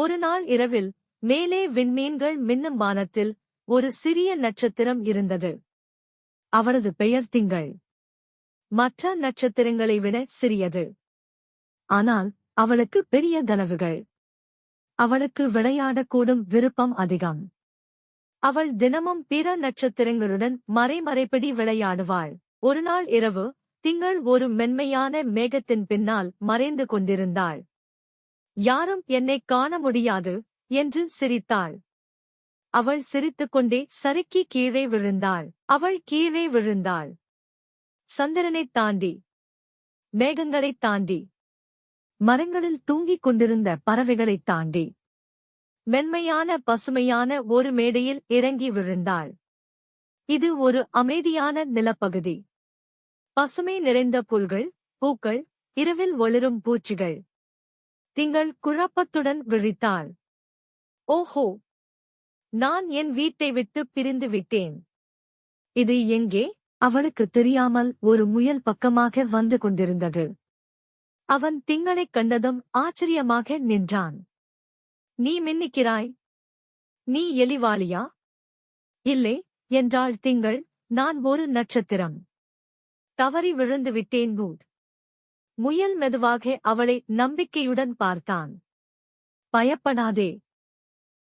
ஒரு நாள் இரவில் மேலே விண்மீன்கள் மின்னும் வானத்தில் ஒரு சிறிய நட்சத்திரம் இருந்தது. அவளது பெயர் திங்கள். மற்ற நட்சத்திரங்களை விட சிறியது. ஆனால் அவளுக்கு பெரிய கனவுகள். அவளுக்கு விளையாடக்கூடும் விருப்பம் அதிகம். அவள் தினமும் பிற நட்சத்திரங்களுடன் மறைமறைப்படி விளையாடுவாள். ஒருநாள் இரவு திங்கள் ஒரு மென்மையான மேகத்தின் பின்னால் மறைந்து கொண்டிருந்தாள். யாரும் என்னைக் காண முடியாது என்று சிரித்தாள். அவள் சிரித்துக்கொண்டே சறுக்கி கீழே விழுந்தாள். அவள் கீழே விழுந்தாள். சந்திரனைத் தாண்டி, மேகங்களைத் தாண்டி, மரங்களில் தூங்கிக் கொண்டிருந்த பறவைகளைத் தாண்டி, மென்மையான பசுமையான ஒரு மேடையில் இறங்கி விழுந்தாள். இது ஒரு அமைதியான நிலப்பகுதி. பசுமை நிறைந்த புல்கள், பூக்கள், இரவில் ஒளிரும் பூச்சிகள். திங்கள் குழப்பத்துடன் விழித்தாள். ஓஹோ, நான் என் வீட்டை விட்டு பிரிந்து விட்டேன். இது எங்கே? அவளுக்கு தெரியாமல் ஒரு முயல் பக்கமாக வந்து கொண்டிருந்தது. அவன் திங்களைக் கண்டதும் ஆச்சரியமாக நின்றான். நீ மின்னிக்கிறாய். நீ எலிவாளியா? இல்லை என்றாள் திங்கள். நான் ஒரு நட்சத்திரம். தவறி விழுந்து விட்டேன் பூட். முயல் மெதுவாக அவளை நம்பிக்கையுடன் பார்த்தான். பயப்படாதே.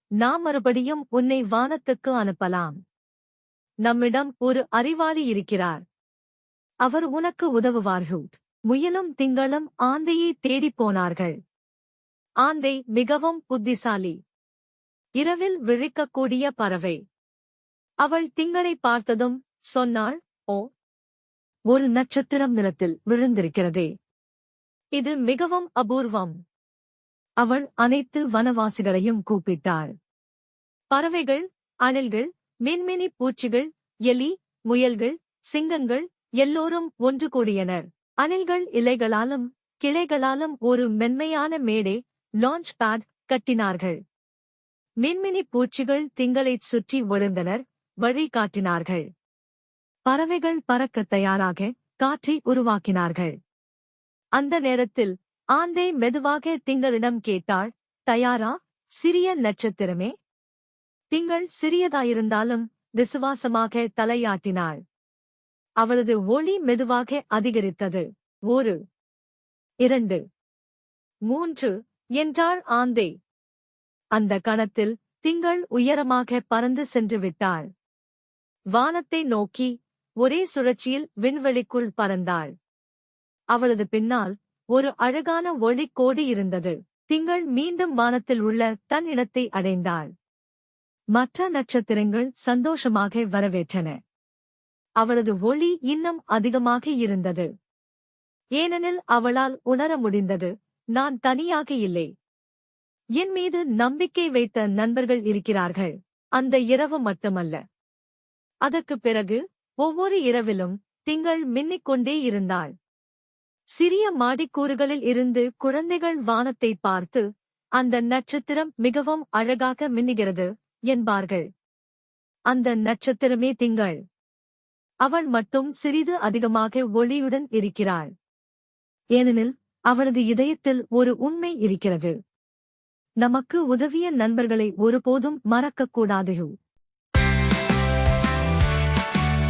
நாம் மறுபடியும் உன்னை வானத்துக்கு அனுப்பலாம். நம்மிடம் ஒரு அறிவாளி இருக்கிறார். அவர் உனக்கு உதவுவார்கள். முயலும் திங்களும் ஆந்தையை தேடிப் போனார்கள். ஆந்தை மிகவும் புத்திசாலி. இரவில் விழிக்கக்கூடிய பறவை. அவள் திங்களை பார்த்ததும் சொன்னாள், ஓ, ஒரு நட்சத்திரம் நிலத்தில் விழுந்திருக்கிறதே. இது மிகவும் அபூர்வம். அவள் அனைத்து வனவாசிகளையும் கூப்பிட்டாள். பறவைகள், அணில்கள், மின்மினி பூச்சிகள், எலி, முயல்கள், சிங்கங்கள் எல்லோரும் ஒன்று கூடியனர். அணில்கள் இலைகளாலும் கிளைகளாலும் ஒரு மென்மையான மேடை, லான்ச் பேட் கட்டினார்கள். மின்மினி பூச்சிகள் திங்களைச் சுற்றி ஒளிர்ந்தனர், வழி காட்டினார்கள். பறவைகள் பறக்கத் தயாராக காற்றை உருவாக்கினார்கள். அந்த நேரத்தில் ஆந்தை மெதுவாக திங்களிடம் கேட்டாள், தயாரா, சிறிய நட்சத்திரமே? திங்கள் சிறியதாயிருந்தாலும் விசுவாசமாக தலையாட்டினாள். அவளது ஒளி மெதுவாக அதிகரித்தது. 1, 2, 3 என்றாள் ஆந்தை. அந்த கணத்தில் திங்கள் உயரமாக பறந்து சென்று விட்டாள். வானத்தை நோக்கி ஒரே சுழற்சியில் விண்வெளிக்குள் பறந்தாள். அவளது பின்னால் ஒரு அழகான ஒளிக்கோடு இருந்தது. திங்கள் மீண்டும் வானத்தில் உள்ள தன் இடத்தை அடைந்தாள். மற்ற நட்சத்திரங்கள் சந்தோஷமாக வரவேற்றன. அவளது ஒளி இன்னும் அதிகமாக இருந்தது. ஏனெனில் அவளால் உணர முடிந்தது, நான் தனியாக இல்லை. என் மீது நம்பிக்கை வைத்த நண்பர்கள் இருக்கிறார்கள். அந்த இரவு மட்டுமல்ல. அதற்குப் பிறகு ஒவ்வொரு இரவிலும் திங்கள் மின்னிக்கொண்டே இருந்தாள். சிறிய மாடிக்கூறுகளில் இருந்து குழந்தைகள் வானத்தை பார்த்து, அந்த நட்சத்திரம் மிகவும் அழகாக மின்னுகிறது என்பார்கள். அந்த நட்சத்திரமே திங்கள். அவள் மட்டும் சிறிது அதிகமாக ஒளியுடன் இருக்கிறாள். ஏனெனில் அவளது இதயத்தில் ஒரு உண்மை இருக்கிறது. நமக்கு உதவிய நண்பர்களை ஒருபோதும் மறக்கக்கூடாது.